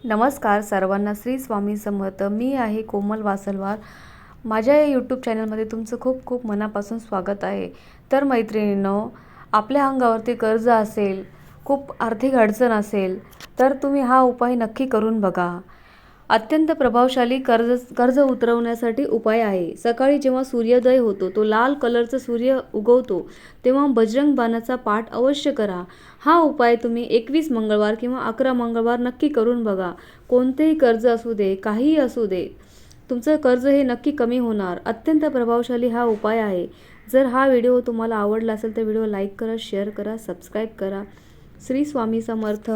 नमस्कार सर्वांना, श्री स्वामी समर्थ. मी आहे कोमल वासलवार. माझ्या या यूट्यूब चॅनलमध्ये तुमचं खूप खूप मनापासून स्वागत आहे. तर मैत्रिणींनो, आपल्या अंगावरती कर्ज असेल, खूप आर्थिक अडचण असेल, तर तुम्ही हा उपाय नक्की करून बघा. अत्यंत प्रभावशाली कर्ज उतरवण्यासाठी उपाय आहे. सकाळी जेव्हा सूर्योदय होतो, तो लाल कलरचा सूर्य उगवतो, तेव्हा बजरंग बाणाचा पाठ अवश्य करा. हा उपाय तुम्ही 21 मंगळवार किंवा 11 मंगळवार नक्की करून बघा. कोणतेही कर्ज असू दे, काहीही असू दे, तुमचं कर्ज हे नक्की कमी होणार. अत्यंत प्रभावशाली हा उपाय आहे. जर हा व्हिडिओ तुम्हाला आवडला असेल तर व्हिडिओ लाईक करा, शेअर करा, सबस्क्राईब करा. श्री स्वामी समर्थ.